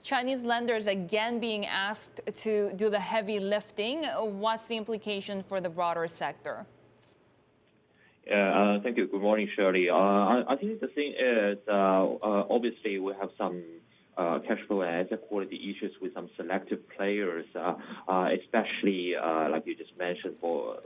Chinese lenders again being asked to do the heavy lifting. What's the implication for the broader sector? Thank you. Good morning, Shirley. I think the thing is, obviously, we have some cash flow and asset quality issues with some selective players, especially like you just mentioned for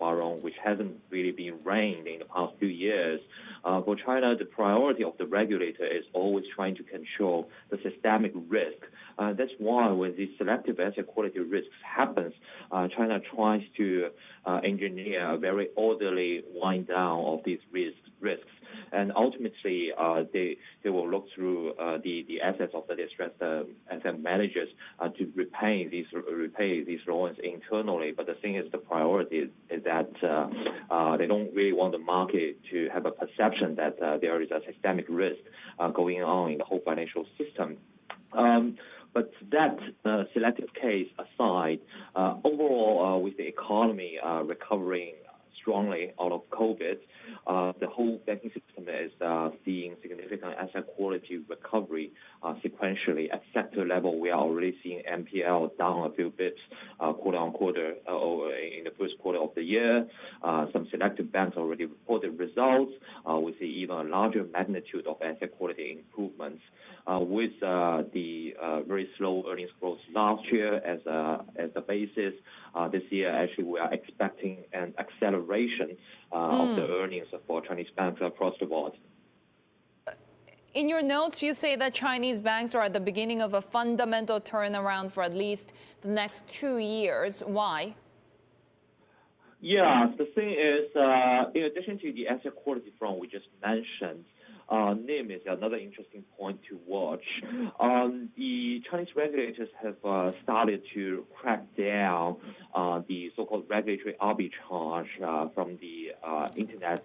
Huarong, which hasn't really been rained in the past few years. For China, the priority of the regulator is always trying to control the systemic risk. That's why when these selective asset quality risks happens, China tries to engineer a very orderly wind down of these risks. And ultimately, they will look through the assets of the distressed asset managers to repay these loans internally. But the thing is, the priority is that they don't really want the market to have a perception that there is a systemic risk going on in the whole financial system. But that selective case aside, overall, with the economy recovering strongly out of COVID, the whole banking system is seeing significant asset quality recovery sequentially. At sector level, we are already seeing NPL down a few bits quarter on quarter in the first quarter of the year. Some selective banks already reported results with even a larger magnitude of asset quality improvements. With the very slow earnings growth last year as the basis, this year actually we are expecting an acceleration of the earnings for Chinese banks across the board. In your notes, you say that Chinese banks are at the beginning of a fundamental turnaround for at least the next 2 years. Why? Yeah, the thing is, in addition to the asset quality front we just mentioned, NIM is another interesting point to watch. The Chinese regulators have started to crack down on the so-called regulatory arbitrage from the internet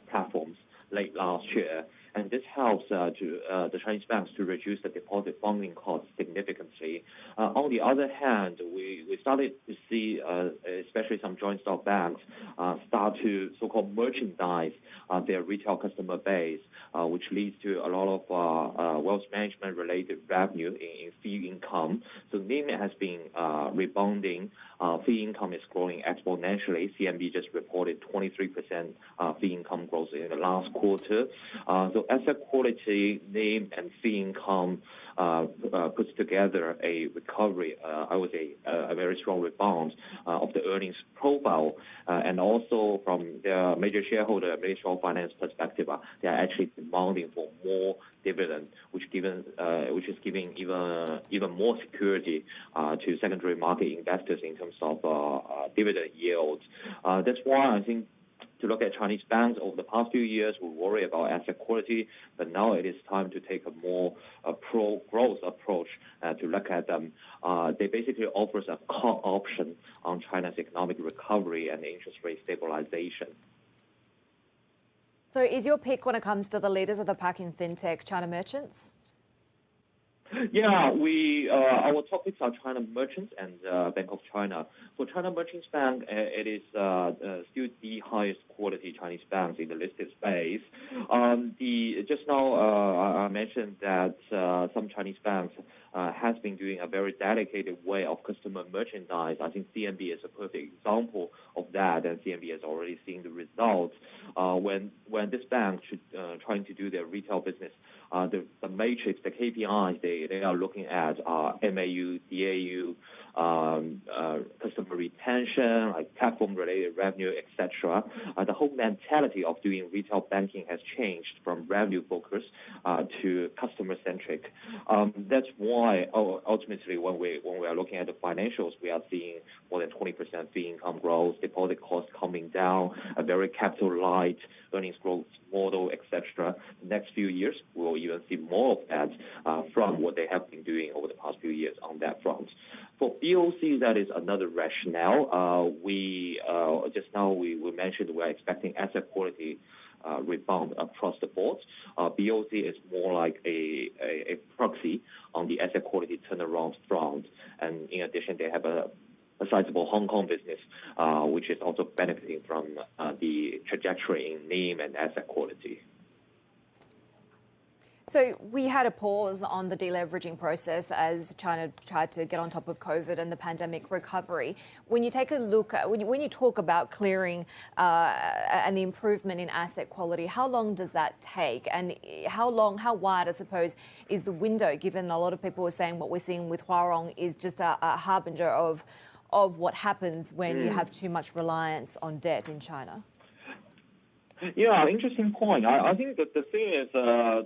platforms late last year. And this helps the Chinese banks to reduce the deposit funding costs significantly. On the other hand, we started to see, especially some joint stock banks, start to so-called merchandise their retail customer base, which leads to a lot of wealth management-related revenue in fee income. So NIM has been rebounding. Fee income is growing exponentially. CMB just reported 23% fee income growth in the last quarter. So asset quality, NIM, and fee income puts together a recovery, I would say a very strong rebound of the earnings profile. And also from their major shareholder, Ministry of Finance perspective, they are actually demanding for more dividend, which is giving even more security to secondary market investors in terms of dividend yields. That's why I think to look at Chinese banks over the past few years, we worry about asset quality, but now it is time to take a more pro-growth approach to look at them. They basically offers a call option on China's economic recovery and interest rate stabilization. So is your pick when it comes to the leaders of the pack in fintech, China Merchants? Yeah, our topics are China Merchants and Bank of China. For China Merchants Bank, it is still the highest quality Chinese banks in the listed space. Just now, I mentioned that some Chinese banks has been doing a very dedicated way of customer merchandise. I think CMB is a perfect example of that, and CMB has already seen the results. When this bank should trying to do their retail business, the matrix, the KPIs they are looking at are MAU, DAU, customer retention, like platform-related revenue, etc. The whole mentality of doing retail banking has changed from revenue focus to customer-centric. That's why ultimately when we are looking at the financials, we are seeing more than 20% fee income growth, deposit costs coming down, a very capital-light earnings growth model, etc. The next few years, we will even see more of that from what they have been doing over the past few years on that front. For BOC, that is another rationale. We mentioned we're expecting asset quality rebound across the board. BOC is more like a proxy on the asset quality turnaround front. And in addition, they have a sizable Hong Kong business, which is also benefiting from the trajectory in NIM and asset quality. So we had a pause on the deleveraging process as China tried to get on top of COVID and the pandemic recovery. When you take a look at, when you talk about clearing and the improvement in asset quality, how long does that take? And how wide, I suppose, is the window, given a lot of people are saying what we're seeing with Huarong is just a harbinger of what happens when you have too much reliance on debt in China? Yeah, interesting point. I think that the thing is,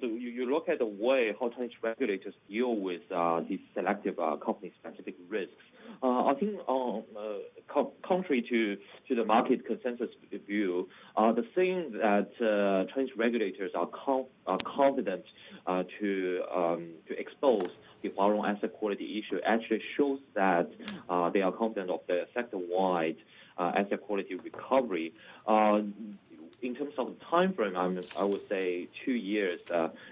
you look at the way how Chinese regulators deal with these selective company-specific risks. I think, contrary to the market consensus view, the thing that Chinese regulators are confident to expose the Huarong asset quality issue actually shows that they are confident of the sector-wide asset quality recovery. In terms of time frame, I would say 2 years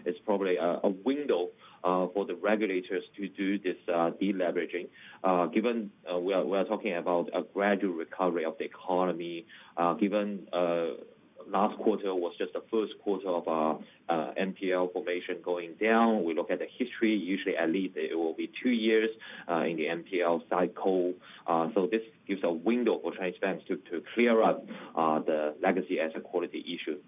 is probably a window for the regulators to do this deleveraging. Given we are talking about a gradual recovery of the economy, given last quarter was just the first quarter of NPL formation going down. We look at the history, usually at least it will be 2 years in the NPL cycle. So this gives a window for Chinese banks to clear up the legacy asset quality issue.